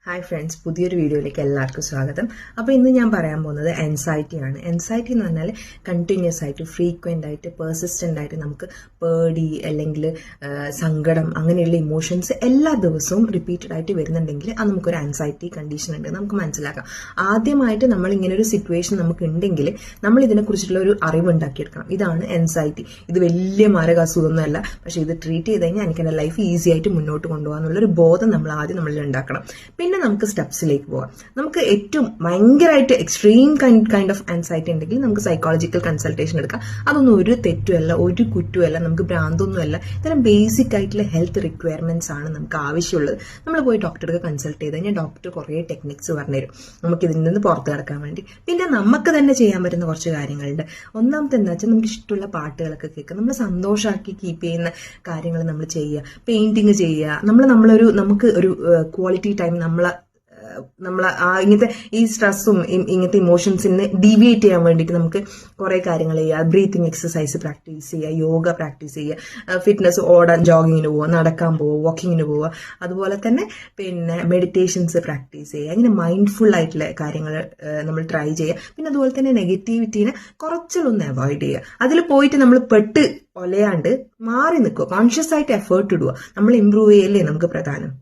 Hi friends, പുതിയൊരു വീഡിയോയിലേക്ക് എല്ലാവർക്കും സ്വാഗതം. അപ്പോൾ ഇന്ന് ഞാൻ പറയാൻ പോകുന്നത് ആൻസൈറ്റിയാണ്. ആൻസൈറ്റി എന്ന് പറഞ്ഞാൽ കണ്ടിന്യൂസ് ആയിട്ട്, ഫ്രീക്വൻ്റ് ആയിട്ട്, പെർസിസ്റ്റൻ്റ് ആയിട്ട് നമുക്ക് പേടി അല്ലെങ്കിൽ സങ്കടം അങ്ങനെയുള്ള ഇമോഷൻസ് എല്ലാ ദിവസവും റിപ്പീറ്റഡ് ആയിട്ട് വരുന്നുണ്ടെങ്കിൽ അത് നമുക്കൊരു ആൻസൈറ്റി കണ്ടീഷൻ ഉണ്ട് നമുക്ക് മനസ്സിലാക്കാം. ആദ്യമായിട്ട് നമ്മൾ ഇങ്ങനെ ഒരു സിറ്റുവേഷൻ നമുക്ക് ഉണ്ടെങ്കിൽ നമ്മൾ ഇതിനെക്കുറിച്ചുള്ള ഒരു അറിവ് ഉണ്ടാക്കിയെടുക്കണം. ഇതാണ് ആൻസൈറ്റി. ഇത് വലിയ മാരക അസുഖമൊന്നുമല്ല, പക്ഷേ ഇത് ട്രീറ്റ് ചെയ്ത് കഴിഞ്ഞാൽ എനിക്ക് എൻ്റെ ലൈഫ് ഈസി ആയിട്ട് മുന്നോട്ട് കൊണ്ടുപോകാനുള്ളൊരു ബോധം നമ്മൾ ആദ്യം നമ്മളിൽ ഉണ്ടാക്കണം. പിന്നെ നമുക്ക് സ്റ്റെപ്സിലേക്ക് പോകാം. നമുക്ക് ഏറ്റവും ഭയങ്കരമായിട്ട് എക്സ്ട്രീം കൈൻഡ് ഓഫ് ആൻസൈറ്റി ഉണ്ടെങ്കിൽ നമുക്ക് സൈക്കോളജിക്കൽ കൺസൾട്ടേഷൻ എടുക്കാം. അതൊന്നും ഒരു തെറ്റുമല്ല, ഒരു കുറ്റമല്ല, നമുക്ക് ഭ്രാന്തൊന്നുമല്ല. ഇത്തരം ബേസിക് ആയിട്ടുള്ള ഹെൽത്ത് റിക്വയർമെന്റ്സ് ആണ് നമുക്ക് ആവശ്യമുള്ളത്. നമ്മൾ പോയി ഡോക്ടർക്ക് കൺസൾട്ട് ചെയ്ത് കഴിഞ്ഞാൽ ഡോക്ടർ കുറേ ടെക്നിക്സ് പറഞ്ഞുതരും നമുക്ക് ഇതിൽ നിന്ന് പുറത്ത് കിടക്കാൻ വേണ്ടി. പിന്നെ നമുക്ക് തന്നെ ചെയ്യാൻ പറ്റുന്ന കുറച്ച് കാര്യങ്ങളുണ്ട്. ഒന്നാമത്തെ എന്താ വെച്ചാൽ നമുക്ക് ഇഷ്ടമുള്ള പാട്ടുകളൊക്കെ കേൾക്കുക, നമ്മൾ സന്തോഷമാക്കി കീപ്പ് ചെയ്യുന്ന കാര്യങ്ങൾ നമ്മൾ ചെയ്യുക. പെയിന്റിങ് ചെയ്യുക, നമുക്ക് ഒരു ക്വാളിറ്റി ടൈം നമ്മൾ ഇങ്ങനത്തെ ഈ സ്ട്രെസ്സും ഇങ്ങനത്തെ ഇമോഷൻസിന് ഡീവിയേറ്റ് ചെയ്യാൻ വേണ്ടിയിട്ട് നമുക്ക് കുറേ കാര്യങ്ങൾ ചെയ്യുക. ബ്രീത്തിങ് എക്സസൈസ് പ്രാക്ടീസ് ചെയ്യുക, യോഗ പ്രാക്ടീസ് ചെയ്യുക, ഫിറ്റ്നസ്, ഓടാൻ, ജോഗിങ്ങിന് പോവുക, നടക്കാൻ പോവുക, വാക്കിങ്ങിന് പോവുക, അതുപോലെ തന്നെ പിന്നെ മെഡിറ്റേഷൻസ് പ്രാക്ടീസ് ചെയ്യുക. ഇങ്ങനെ മൈൻഡ്ഫുൾ ആയിട്ടുള്ള കാര്യങ്ങൾ നമ്മൾ ട്രൈ ചെയ്യുക. പിന്നെ അതുപോലെ തന്നെ നെഗറ്റിവിറ്റീനെ കുറച്ചൊന്ന് അവോയ്ഡ് ചെയ്യുക. അതിൽ പോയിട്ട് നമ്മൾ ഒലയാണ്ട് മാറി നിൽക്കുക, കോൺഷ്യസ് ആയിട്ട് എഫേർട്ട് ഇടുക. നമ്മൾ ഇമ്പ്രൂവ് ചെയ്യല്ലേ നമുക്ക് പ്രധാനം.